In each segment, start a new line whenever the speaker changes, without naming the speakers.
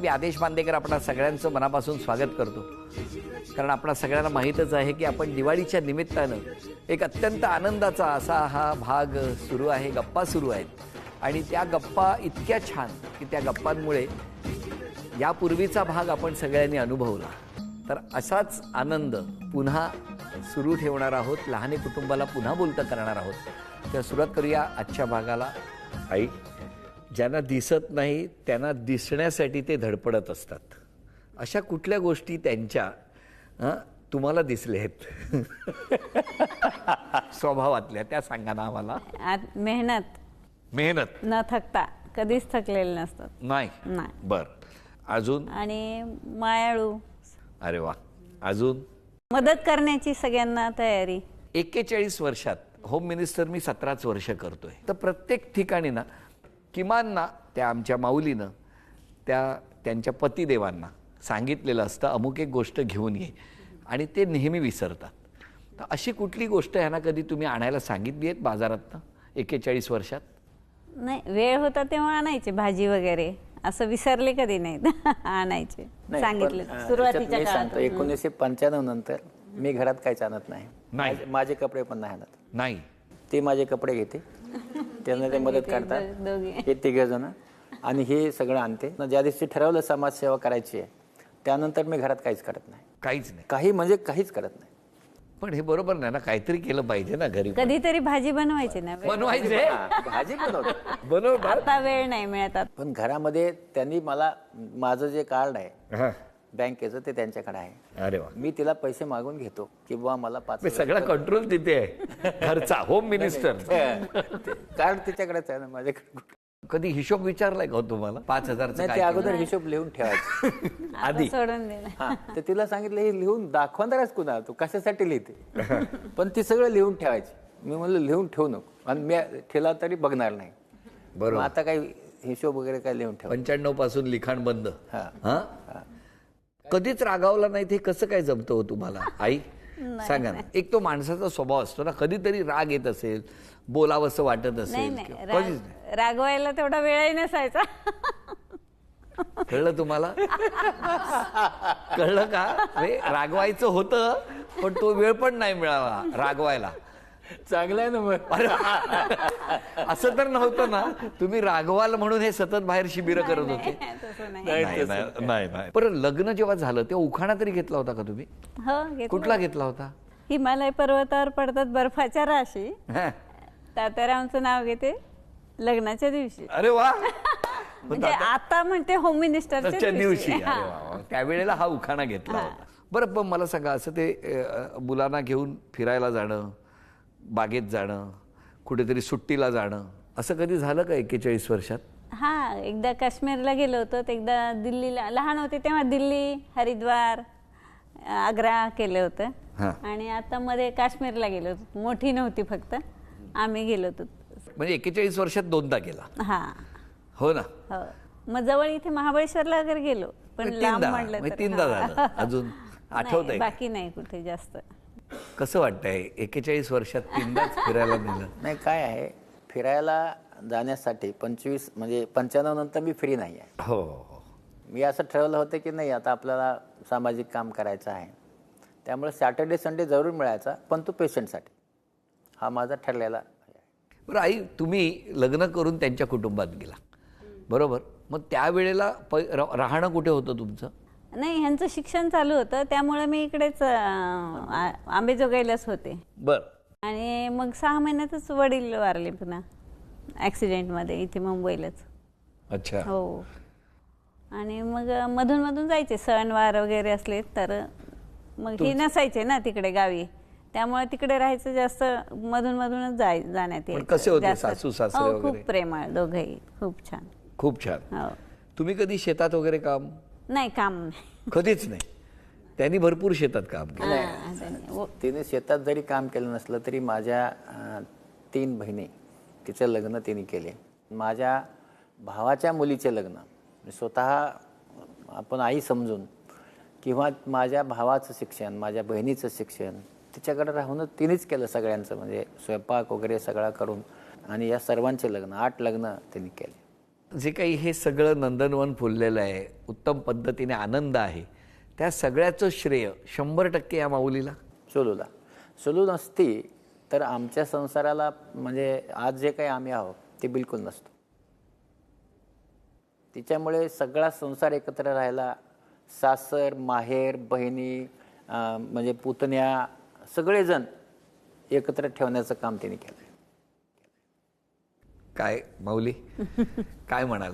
मी आदेश बांदेकर आपणा सगळ्यांचं मनापासून स्वागत करतो. कारण आपणा सगळ्यांना माहीतच आहे की आपण दिवाळीच्या निमित्तानं एक अत्यंत आनंदाचा असा हा भाग सुरू आहे, गप्पा सुरू आहेत. आणि त्या गप्पा इतक्या छान की त्या गप्पांमुळे यापूर्वीचा भाग आपण सगळ्यांनी अनुभवला. तर असाच आनंद पुन्हा सुरू ठेवणार आहोत, लहाने कुटुंबाला पुन्हा बोलतं करणार आहोत. तर सुरुवात करूया आजच्या भागाला. आई, ज्यांना दिसत नाही त्यांना दिसण्यासाठी ते धडपडत असतात. अशा कुठल्या गोष्टी त्यांच्या तुम्हाला दिसल्या आहेत स्वभावातल्या, त्या सांगा ना आम्हाला. मेहनत
न थकता, कधीच थकलेले नसतात.
नाही. बर, अजून?
आणि मायाळू.
अरे वा. अजून?
मदत करण्याची सगळ्यांना तयारी.
41 वर्षात होम मिनिस्टर मी 17च वर्ष करतोय. तर प्रत्येक ठिकाणी ना किमान ना त्या आमच्या माऊलीनं त्यांच्या पतिदेवांना सांगितलेलं असतं अमुक एक गोष्ट घेऊन ये, आणि ते नेहमी विसरतात. तर अशी कुठली गोष्ट ह्यांना कधी तुम्ही आणायला सांगितली आहेत बाजारातनं 41 वर्षात?
नाही, वेळ होता तेव्हा आणायचे भाजी वगैरे, असं विसरले कधी नाहीत आणायचे. सांगितले सुरुवातीच्या काळात.
1995 नंतर मी घरात काहीच आणत नाही. माझे कपडे पण नाही आणत.
नाही,
ते माझे कपडे घेते, त्यांना ते मदत करतात, हे 3 जण, आणि हे सगळं आणते. ज्या दिवशी ठरवलं समाजसेवा करायची आहे त्यानंतर मी घरात काहीच करत नाही.
काहीच नाही.
काही म्हणजे काहीच करत नाही.
पण हे बरोबर नाही ना, काहीतरी केलं पाहिजे ना घरी.
कधीतरी भाजी बनवायची ना.
बनवायचे,
भाजी
बनवतात.
आता वेळ नाही मिळतात.
पण घरामध्ये त्यांनी मला माझं जे कार्ड आहे बँकेचं ते त्यांच्याकडे आहे.
अरे वा.
मी तिला पैसे मागून घेतो की बुवा मला 5
सगळा कंट्रोल तिथे आहे घरचा. होम मिनिस्टर
कार्ड तिच्याकडेच आहे ना, माझ्याकडे.
कधी हिशोब विचारलाय का तुम्हाला 5,000चा?
ते अगोदर हिशोब लिहून ठेवायचं
आधी
सोडून दिलं.
तर तिला सांगितलं हे लिहून दाखवणारच कुणा, तू कशासाठी लिहिते, पण ती सगळं लिहून ठेवायची. मी म्हणलं लिहून ठेवू नको, आणि मी ठेवला तरी बघणार नाही. बरोबर. आता काही हिशोब वगैरे काय लिहून ठेव.
95 पासून लिखाण बंद. कधीच रागावला नाही, ते कसं काय जमतं हो तुम्हाला आई? सांगा ना. एक तो माणसाचा स्वभाव असतो ना, कधीतरी राग येत असेल, बोलावंसं वाटत असेल.
रागवायला तेवढा वेळही नसायचा.
कळलं तुम्हाला? कळलं का? रागवायचं होतं पण तो वेळ पण नाही मिळाला रागवायला.
चांगलं आहे ना मग.
असं तर नव्हतं ना तुम्ही रागवाल म्हणून हे सतत बाहेर शिबिरं करत होते? नाही. पण लग्न जेव्हा झालं तेव्हा उखाणा तरी घेतला होता का तुम्ही?
हो.
कुठला घेतला होता?
हिमालय पर्वतावर पडतात बर्फाच्या राशी, तात्यारामचं नाव घेते लग्नाच्या दिवशी.
अरे वा.
म्हणजे आता म्हणते होम मिनिस्टरच्या दिवशी.
त्यावेळेला हा उखाणा घेतला होता. बरं, पण मला सांगा, असं ते मुलांना घेऊन फिरायला जाणं, बागेत जाणं, कुठेतरी सुट्टीला जाणं, असं कधी झालं का 41 वर्षात?
हा, एकदा काश्मीरला गेलो होतो, एकदा दिल्लीला. लहान होते तेव्हा दिल्ली, हरिद्वार, आग्रा केलं होतं. आणि आता मध्ये काश्मीरला गेलो होतो. मोठी नव्हती, फक्त आम्ही गेलो होतो.
म्हणजे 41 वर्षात 2दा गेला?
हा.
हो ना.
हो. मग जवळ इथे महाबळेश्वरला वगैरे गेलो, पण लांब म्हटलं तर
3दा झालं. अजून आठवतंय?
बाकी नाही कुठे जास्त.
कसं वाटतंय 41 वर्षात 3दाच फिरायला नेलं?
नाही, काय आहे, फिरायला जाण्यासाठी 95 नंतर मी फ्री नाही आहे.
हो.
मी असं ठरवलं होतं की नाही, आता आपल्याला सामाजिक काम करायचं आहे, त्यामुळे सॅटर्डे संडे जरूर मिळायचा, पण तो पेशंटसाठी. हा माझा ठरलेला आहे.
बरं आई, तुम्ही लग्न करून त्यांच्या कुटुंबात गेला, बरोबर? मग त्यावेळेला राहणं कुठे होतं तुमचं?
नाही, ह्यांचं शिक्षण चालू होतं, त्यामुळे मी इकडेच आंबेजोगाईलाच होते.
बर.
आणि मग 6 महिन्यातच वडील वारले पुन्हा ॲक्सिडेंटमध्ये इथे मुंबईलाच.
अच्छा.
हो. आणि मग मधून मधून जायचे, सणवार वगैरे असले तर. मग हे नसायचे ना तिकडे गावी, त्यामुळे तिकडे राहायचं जास्त. मधून मधूनच जाण्यात यायचं.
कसे होते सासू सासरे वगैरे?
खूप प्रेमळ दोघंही, खूप छान.
खूप छान.
हो.
तुम्ही कधी शेतात वगैरे काम?
नाही, काम नाही.
कधीच नाही. त्यांनी भरपूर शेतात काम केलं.
तिने शेतात जरी काम केलं नसलं तरी माझ्या 3 बहिणी, तिचं लग्न तिने केले. माझ्या भावाच्या मुलीचे लग्न स्वतः आपण आई समजून, किंवा माझ्या भावाचं शिक्षण, माझ्या बहिणीचं शिक्षण तिच्याकडे राहून तिनेच केलं सगळ्यांचं, म्हणजे स्वयंपाक वगैरे सगळं करून. आणि या सर्वांचे लग्न 8 लग्न तिने केले.
जे काही हे सगळं नंदनवन फुललेलं आहे, उत्तम पद्धतीने आनंद आहे, त्या सगळ्याचं श्रेय 100% या माऊलीला.
सोलू नसती तर आमच्या संसाराला म्हणजे आज जे काही आम्ही आहोत ते बिलकुल नसतो. तिच्यामुळे सगळा संसार एकत्र राहायला, सासर माहेर बहिणी म्हणजे पुतण्या सगळेजण एकत्र ठेवण्याचं काम तिने केलं.
काय माऊली काय म्हणाल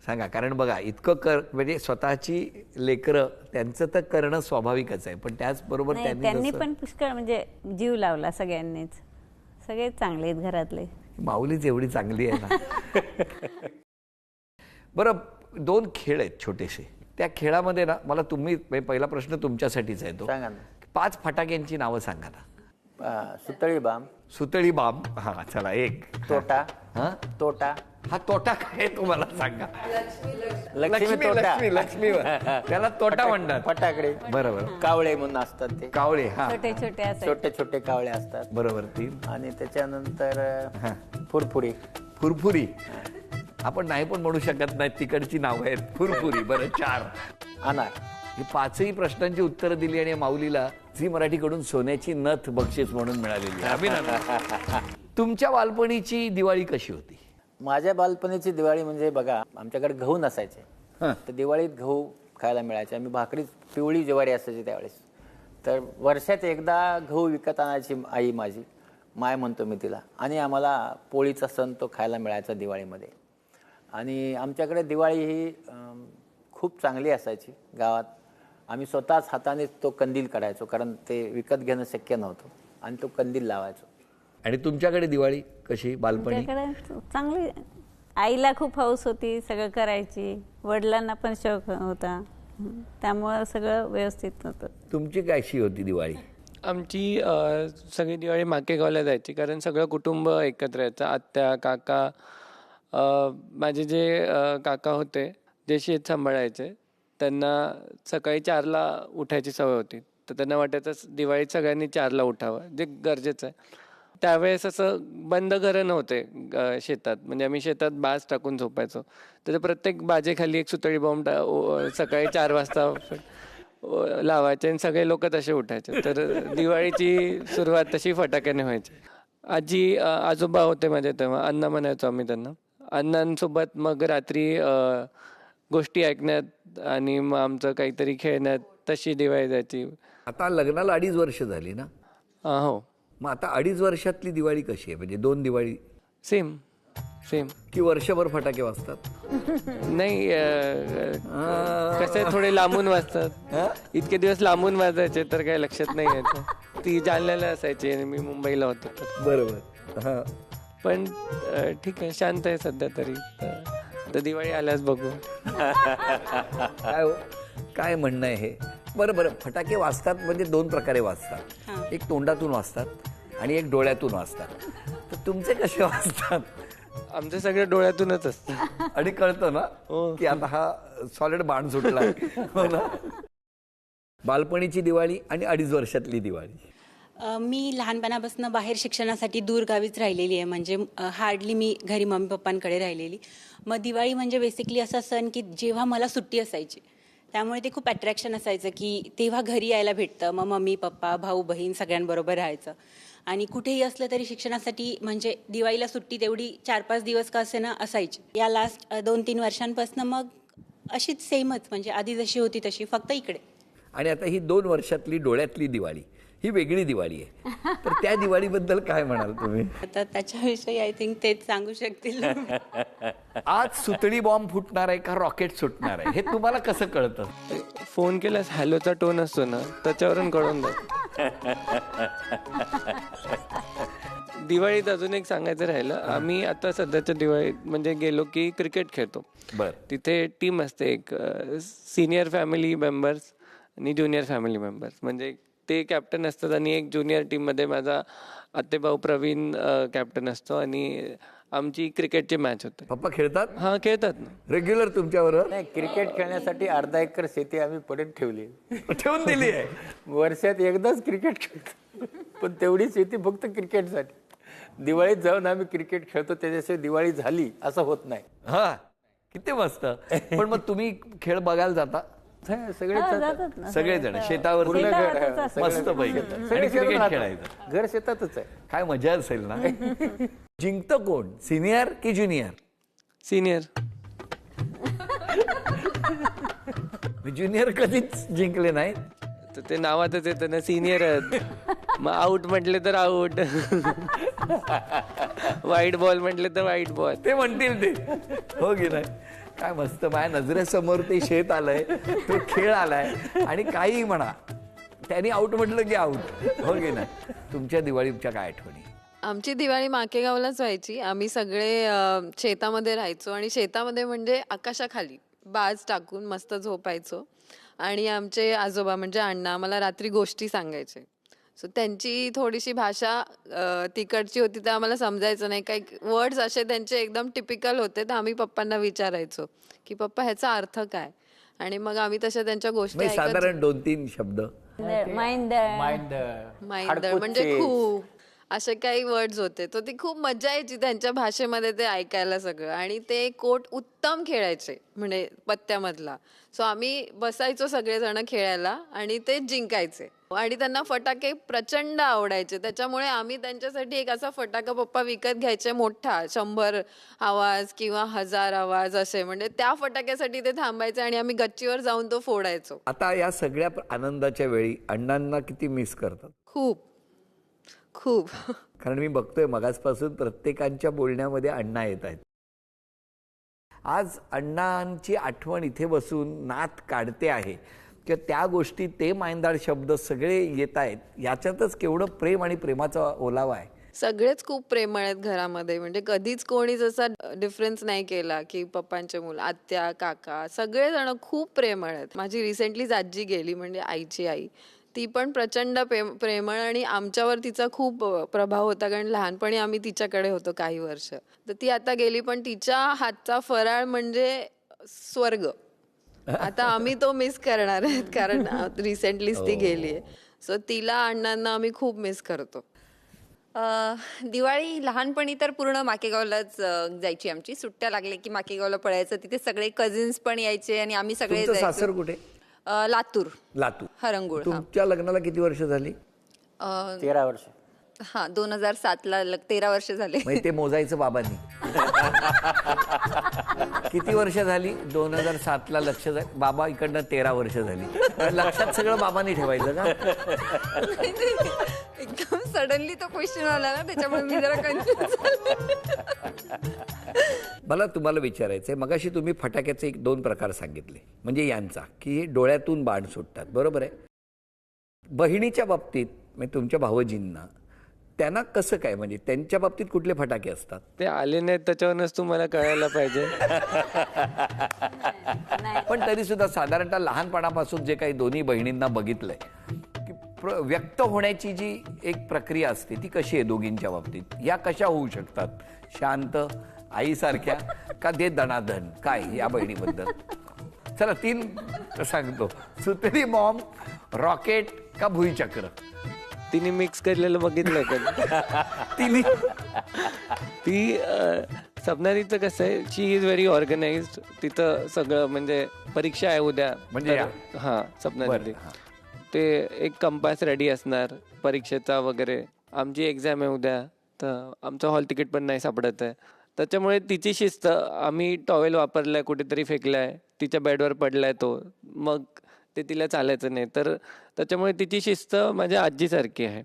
सांगा. कारण बघा इतकं म्हणजे स्वतःची लेकरं त्यांचं तर करणं स्वाभाविकच आहे, पण त्याचबरोबर
त्यांनी पण पुष्कळ म्हणजे जीव लावला सगळ्यांनीच. सगळे चांगले आहेत घरातले.
माऊलीच एवढी चांगली आहे ना. बरं, 2 खेळ आहेत छोटेसे. त्या खेळामध्ये ना मला तुम्ही पहिला प्रश्न तुमच्यासाठीच आहे तो.
सांगा ना.
5 फटाक्यांची नावं सांगा ना.
सुतळी बाम.
सुतळी बाम. हा चला. 1
तोटा.
हा
तोटा.
हा तोटा काय तुम्हाला सांगा.
लक्ष्मी तोटा.
लक्ष्मी त्याला तोटा म्हणतात.
फटाकडे.
बरोबर.
कावळे म्हणून असतात ते.
कावळे. हा
छोटे छोटे असे
छोटे छोटे कावळे असतात.
बरोबर. 3.
आणि त्याच्यानंतर फुरफुरी.
फुरफुरी आपण नाही पण म्हणू शकत नाही, तिकडची नाव आहेत. फुरफुरी. बरं. 4.
अनार.
ही 5ही प्रश्नांची उत्तरं दिली आणि माऊलीला झी मराठीकडून सोन्याची नथ बक्षीस म्हणून मिळालेली आहे. अभिनंदन. तुमच्या बालपणीची दिवाळी कशी होती?
माझ्या बालपणीची दिवाळी म्हणजे बघा, आमच्याकडे गहू नसायचे तर दिवाळीत गहू खायला मिळायचे. आम्ही भाकरी पिवळी ज्वारी असायची त्यावेळेस. तर वर्षात एकदा गहू विकत आणायची आई माझी, माय म्हणतो मी तिला. आणि आम्हाला पोळीचा सण तो खायला मिळायचा दिवाळीमध्ये. आणि आमच्याकडे दिवाळी ही खूप चांगली असायची गावात. आम्ही स्वतःच हाताने तो कंदील काढायचो, कारण ते विकत घेणं शक्य नव्हतं. आणि तो कंदील लावायचो.
आणि तुमच्याकडे दिवाळी कशी बालपणी?
आमच्याकडे चांगली. आईला खूप हौस होती, सगळं करायची. वडिलांना पण शौक होता, त्यामुळं सगळं व्यवस्थित होतं.
तुमची कशी होती दिवाळी?
आमची सगळी दिवाळी माकेगावला जायची, कारण सगळं कुटुंब एकत्र यायचं. आत्या काका, माझे जे काका होते जे शेत सांभाळायचे, त्यांना सकाळी 4ला उठायची सवय होती. तर त्यांना वाटायचं दिवाळीत सगळ्यांनी 4ला उठावं, जे गरजेचं आहे. त्यावेळेस असं बंद घरं नव्हते शेतात. म्हणजे आम्ही शेतात बाज टाकून झोपायचो. तर प्रत्येक बाजेखाली एक सुतळी बॉम्ब सकाळी 4 वाजता लावायचे आणि सगळे लोक तसे उठायचे. तर दिवाळीची सुरुवात तशी फटाक्याने व्हायची. आजी आजोबा होते माझे तेव्हा, अण्णा म्हणायचो आम्ही त्यांना. अण्णांसोबत मग रात्री गोष्टी ऐकण्यात आणि मग आमचं काहीतरी खेळण्यात तशी दिवाळी जायची.
आता लग्नाला 2.5 वर्ष झाली ना?
हो.
मग आता 2.5 वर्षातली दिवाळी कशी आहे? म्हणजे 2 दिवाळी
सेम
की वर्षभर फटाके वाजतात?
नाही, कसे थोडे लांबून वाजतात. इतके दिवस लांबून वाजायचे तर काही लक्षात नाही यायचं. ती जालन्याला असायची आणि मी मुंबईला होतो.
बरोबर.
पण ठीक आहे, शांत आहे सध्या तरी. तर दिवाळी आल्यास बघू.
काय म्हणणं आहे हे? बरं, फटाके वाजतात म्हणजे 2 प्रकारे वाजतात. एक तोंडातून वाजतात आणि एक डोळ्यातून वाजतात. तर तुमचे कसे वाजतात?
आमचे सगळे डोळ्यातूनच असतात.
आणि कळतं ना की आता हा सॉलिड बाण सुटला. हो ना. बालपणीची दिवाळी आणि 2.5 वर्षातली दिवाळी.
मी लहानपणापासून बाहेर शिक्षणासाठी दूर गावीच राहिलेली आहे. म्हणजे हार्डली मी घरी मम्मी पप्पांकडे राहिलेली. मग दिवाळी म्हणजे बेसिकली असा सण की जेव्हा मला सुट्टी असायची, त्यामुळे ते खूप अट्रॅक्शन असायचं की तेव्हा घरी यायला भेटतं. मग मम्मी पप्पा भाऊ बहीण सगळ्यांबरोबर राहायचं. आणि कुठेही असलं तरी शिक्षणासाठी म्हणजे दिवाळीला सुट्टी तेवढी 4-5 दिवस का असे ना असायची. या लास्ट 2-3 वर्षांपासून मग अशीच सेमच, म्हणजे आधी जशी होती तशी, फक्त इकडे.
आणि आता ही 2 वर्षातली डोळ्यातली दिवाळी ही वेगळी दिवाळी आहे. तर त्या दिवाळीबद्दल काय म्हणाल तुम्ही?
आता त्याच्याविषयी आय थिंक तेच सांगू शकतील.
आज सुतळी बॉम्ब फुटणार आहे का रॉकेट सुटणार आहे हे तुम्हाला कसं कळतं?
फोन केल्यास हॅलोचा टोन असतो ना, त्याच्यावरून कळून जातं. दिवाळीत अजून एक सांगायचं राहिलं, आम्ही आता सध्याच्या दिवाळीत म्हणजे गेलो की क्रिकेट खेळतो. तिथे टीम असते, एक सिनियर फॅमिली मेंबर्स आणि ज्युनियर फॅमिली मेंबर्स. म्हणजे ते कॅप्टन असतात आणि एक ज्युनियर टीममध्ये माझा आत्तेभाऊ प्रवीण कॅप्टन असतो. आणि आमची क्रिकेटची मॅच होते.
पप्पा खेळतात?
हा, खेळतात ना
रेग्युलर तुमच्याबरोबर?
नाही, क्रिकेट खेळण्यासाठी अर्धा एकर शेती आम्ही पडत
ठेवून दिली आहे.
वर्षात एकदाच क्रिकेट खेळतो, पण तेवढी शेती फक्त क्रिकेटसाठी. दिवाळीत जाऊन आम्ही क्रिकेट खेळतो, त्याच्याशिवाय दिवाळी झाली असं होत नाही.
हा, किती मस्त. पण मग तुम्ही खेळ बघायला जाता
सगळे
जातात ना
सगळेजण शेतावर
शेतावरच असतं.
मस्त पैकी आणि क्रिकेट खेळायचं.
घर शेतातच आहे.
काय मजा असेल ना. जिंकतं कोण, सिनियर की ज्युनियर?
सिनियर.
ज्युनियर कधीच जिंकले नाही.
तर ते नावातच येतं ना, सिनियर आहेत. मग आऊट म्हटले तर आऊट, वाईट बॉल म्हटले तर वाईट बॉल.
ते म्हणतील ते, हो की नाही. काय मस्त, माझ्या नजरेसमोर ते शेत आलंय, तो खेळ आलाय आणि काही म्हणा, त्यांनी आऊट म्हटलं की आऊट, हो की नाही. तुमच्या दिवाळीच्या काय आठवणी?
आमची दिवाळी माकेगावलाच व्हायची. आम्ही सगळे शेतामध्ये राहायचो आणि शेतामध्ये म्हणजे आकाशाखाली बाज टाकून मस्त झोपायचो. आणि आमचे आजोबा म्हणजे अण्णा आम्हाला रात्री गोष्टी सांगायचे. सो त्यांची थोडीशी भाषा तिकडची होती, तर आम्हाला समजायचं नाही. काही वर्ड्स असे त्यांचे एकदम टिपिकल होते, तर आम्ही पप्पांना विचारायचो की पप्पा ह्याचा अर्थ काय. आणि मग आम्ही तशा त्यांच्या गोष्टी
म्हणजे साधारण 2-3 शब्द.
माइंदळ म्हणजे खूप असे काही वर्ड्स होते. तर ती खूप मजा यायची त्यांच्या भाषेमध्ये ते ऐकायला सगळं. आणि ते कोट उत्तम खेळायचे म्हणजे पत्त्यामधला. सो आम्ही बसायचो सगळेजण खेळायला आणि ते जिंकायचे. आणि त्यांना फटाके प्रचंड आवडायचे, त्याच्यामुळे आम्ही त्यांच्यासाठी एक असा फटाका पप्पा विकत घ्यायचे मोठा, 100 आवाज किंवा 1000 आवाज असे. म्हणजे त्या फटाक्यासाठी ते थांबायचे आणि आम्ही गच्चीवर जाऊन तो फोडायचो.
आता या सगळ्या आनंदाच्या वेळी अण्णांना किती मिस करतात?
खूप खूप.
कारण मी बघतोय मगाचपासून प्रत्येकांच्या बोलण्यामध्ये अण्णा येत आहेत. आज अण्णांची आठवण इथे बसून नात काढते आहे किंवा त्या गोष्टी, ते मायंदाळ शब्द सगळे येत आहेत, याच्यातच केवढं प्रेम आणि प्रेमाचा ओलावा आहे.
सगळेच खूप प्रेमळ आहेत घरामध्ये. म्हणजे कधीच कोणीच असा डिफरन्स नाही केला की पप्पांचे मुलं, आत्या काका सगळेजण खूप प्रेमळ आहेत. माझी रिसेंटलीच आजी गेली, म्हणजे आईची आई, ती पण प्रचंड प्रेमळ. आणि आमच्यावर तिचा खूप प्रभाव होता, कारण लहानपणी आम्ही तिच्याकडे होतो काही वर्ष. तर ती आता गेली, पण तिच्या हातचा फराळ म्हणजे स्वर्ग. आता आम्ही तो मिस करणार आहेत, कारण रिसेंटलीच ती गेली आहे. सो तिला अण्णांना आम्ही खूप मिस करतो.
दिवाळी लहानपणी तर पूर्ण माकेगावलाच जायची आमची. सुट्ट्या लागले की माकेगावला पळायचं. तिथे सगळे कझिन्स पण यायचे आणि आम्ही सगळे
तुमचं
जायचो.
सासर कुठे?
लातूर.
लातूर.
हरंगुळ.
तुमच्या लग्नाला किती वर्ष झाली?
13 वर्ष.
हा, 2007ला 13 वर्ष झाले.
म्हणजे ते मोजायचं बाबांनी. किती वर्ष झाली? 2007ला लक्ष बाबा इकडनं 13 वर्ष झाली. लक्षात सगळं बाबांनी ठेवायचं का?
एकदम सडनली तो क्वेश्चन आला ना, त्याच्यामुळे मी जरा कन्फ्युज झाले.
मला तुम्हाला विचारायचंय, मगाशी तुम्ही फटाक्याचे 2 प्रकार सांगितले, म्हणजे यांचा की डोळ्यातून बाण सुटतात, बरोबर आहे. बहिणीच्या बाबतीत म्हणजे तुमच्या भावजींना, त्यांना कसं काय, म्हणजे त्यांच्या बाबतीत कुठले फटाके असतात?
ते आले नाहीत त्याच्यावरच तुम्हाला कळायला पाहिजे.
पण तरी सुद्धा साधारणतः लहानपणापासून जे काही दोन्ही बहिणींना बघितलंय की व्यक्त होण्याची जी एक प्रक्रिया असते ती कशी आहे दोघींच्या बाबतीत? या कशा होऊ शकतात? शांत आईसारख्या का दे दणादण? काय या बहिणीबद्दल? चला 3 सांगतो. सुतली मॉम, रॉकेट का भुईचक्र?
तिने मिक्स केलेलं बघितलंय का?
तिने
ती सपनारीचं कसं आहे, शी इज व्हेरी ऑर्गनाइज्ड. तिथं सगळं म्हणजे परीक्षा आहे उद्या,
म्हणजे
हां सपनारी ते एक कंपास रेडी असणार परीक्षेचा वगैरे. आमची एक्झाम आहे उद्या, तर आमचं हॉल तिकीट पण नाही सापडत आहे. त्याच्यामुळे तिची शिस्त, आम्ही टॉवेल वापरलाय कुठेतरी फेकलाय, तिच्या बेडवर पडलाय तो, मग ते तिला चालायचं नाही. तर त्याच्यामुळे तिची शिस्त माझ्या आजीसारखी आहे,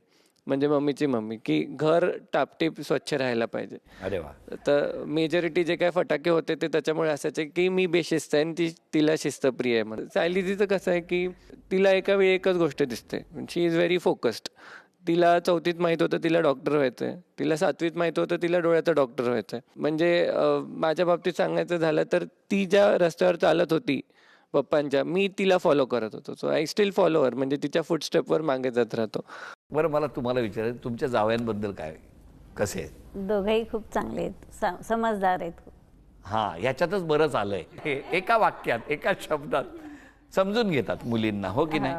म्हणजे मम्मीची मम्मी, की घर टापटीप स्वच्छ राहायला पाहिजे.
अरे वा.
तर मेजॉरिटी जे काय फटाके होते ते त्याच्यामुळे असायचे की मी बेशिस्त आहे आणि तिला शिस्तप्रिय आहे. म्हणून सायलीजीचं कसं आहे की तिला एका वेळी एकच गोष्ट दिसते. शी इज व्हेरी फोकस्ड. तिला 4थीत माहीत होतं तिला डॉक्टर व्हायचं आहे, तिला 7वीत माहीत होतं तिला डोळ्याचं डॉक्टर व्हायचं आहे. म्हणजे माझ्या बाबतीत सांगायचं झालं तर ती ज्या रस्त्यावर चालत होती पप्पांच्या, मी तिला फॉलो करत होतो. सो आय स्टील फॉलोअर, म्हणजे तिच्या फुटस्टेपवर मागे जात राहतो.
बरं, मला तुम्हाला विचारायचं, तुमच्या जावयांबद्दल काय, कसे आहेत?
दोघेही खूप चांगले आहेत, समजदार आहेत.
हां, ह्याच्यातच बरंच आलंय. हे एका वाक्यात, एका शब्दात समजून घेतात मुलींना, हो की नाही?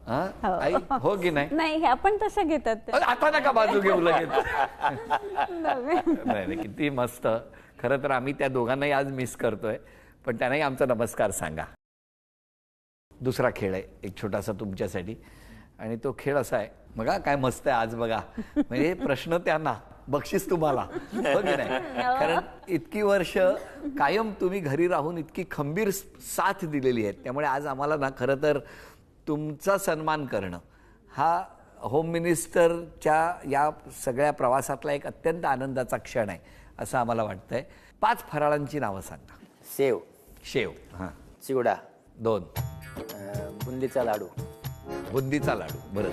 हा? आई, हो की नाही?
नाही हे आपण तसं घेतात ते.
आता नका बाजू घेऊ लगेच.
नव्हे.
नाही, किती मस्त. खरं तर आम्ही त्या दोघांनाही आज मिस करतोय, पण त्यांनाही आमचा नमस्कार सांगा. दुसरा खेळ आहे एक छोटासा तुमच्यासाठी, आणि तो खेळ असा आहे बघा, काय मस्त आहे आज बघा. म्हणजे प्रश्न त्यांना, बक्षीस तुम्हाला, हो की नाही? कारण इतकी वर्ष कायम तुम्ही घरी राहून इतकी खंबीर साथ दिलेली आहे, त्यामुळे आज आम्हाला ना खरं तर तुमचा सन्मान करणं हा होम मिनिस्टरच्या या सगळ्या प्रवासातला एक अत्यंत आनंदाचा क्षण आहे असं आम्हाला वाटतंय. 5 फराळांची नावं सांगा.
शेव,
शेव, हां,
चिवडा,
2,
बुंदीचा लाडू,
बुंदीचा लाडू. बरं,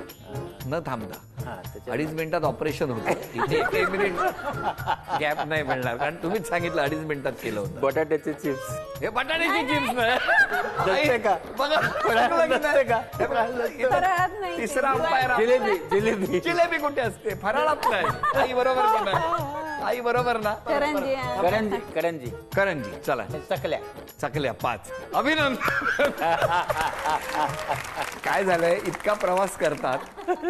न थांबता
हां, त्याच्यात
2.5 मिनिटात ऑपरेशन होतं. इथे 1 मिनिट गॅप नाही मिळणार, कारण तुम्हीच सांगितलं 2.5 मिनिटात केलं होतं.
बटाट्याचे चिप्स.
हे बटाट्याची चिप्स
नसते का?
बघा,
नसते का?
फराळात नाही.
तिसरा अंपायर.
जिलेबी, जिलेबी.
जिलेबी कुठे असते? फराळात नाही. आई बरोबर की नाही? आई बरोबर ना?
करंजी
करंजी, करंजी,
करंजी. चला,
चकल्या.
चकल्या 5. अभिनंदन. काय झालंय, इतका प्रवास करतात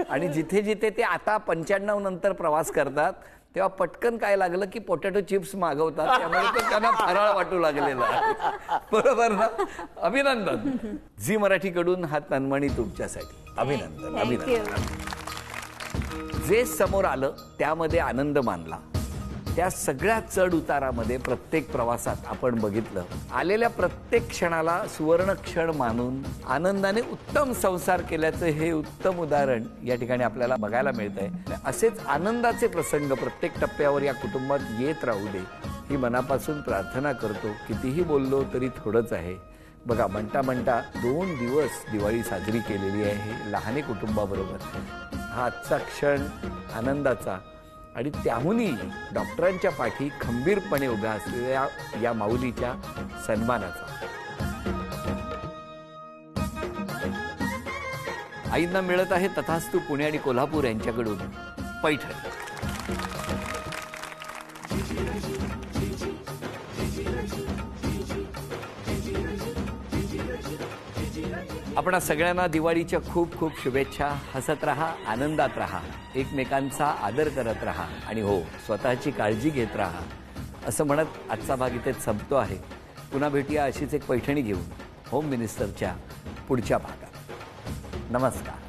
आणि जिथे जिथे ते आता 95 नंतर प्रवास करतात तेव्हा पटकन काय लागलं की पोटॅटो चिप्स मागवतात, त्यामुळे तो त्यांना फराळ वाटू लागलेला आहे. बरोबर ना? अभिनंदन. झी मराठीकडून हा तन्मणी तुमच्यासाठी. अभिनंदन, अभिनंदन. जे समोर आलं त्यामध्ये आनंद मानला, त्या सगळ्या चढ उतारामध्ये प्रत्येक प्रवासात आपण बघितलं, आलेल्या प्रत्येक क्षणाला सुवर्ण क्षण मानून आनंदाने उत्तम संसार केल्याचं हे उत्तम उदाहरण या ठिकाणी आपल्याला बघायला मिळतंय. असेच आनंदाचे प्रसंग प्रत्येक टप्प्यावर या कुटुंबात येत राहू दे ही मनापासून प्रार्थना करतो. कितीही बोललो तरी थोडंच आहे. बघा, म्हणता म्हणता 2 दिवस दिवाळी साजरी केलेली आहे लहाने कुटुंबाबरोबर. हा आजचा क्षण आनंदाचा आणि त्याहूनही डॉक्टरांच्या पाठी खंबीरपणे उभ्या असलेल्या या माऊलीच्या सन्मानाचा. आईंना मिळत आहे तथास्तु पुणे आणि कोल्हापूर यांच्याकडून पैठणी. आपणा सगळ्यांना दिवाळीच्या खूप खूप शुभेच्छा. हसत राहा, आनंदात राहा, एकमेकांचा आदर करत राहा आणि हो, स्वतःची काळजी घेत राहा. असं म्हणत आजचा भाग इथेच संपतो आहे. पुन्हा भेटूया अशीच एक पैठणी घेऊन होम मिनिस्टरच्या पुढच्या भागात. नमस्कार.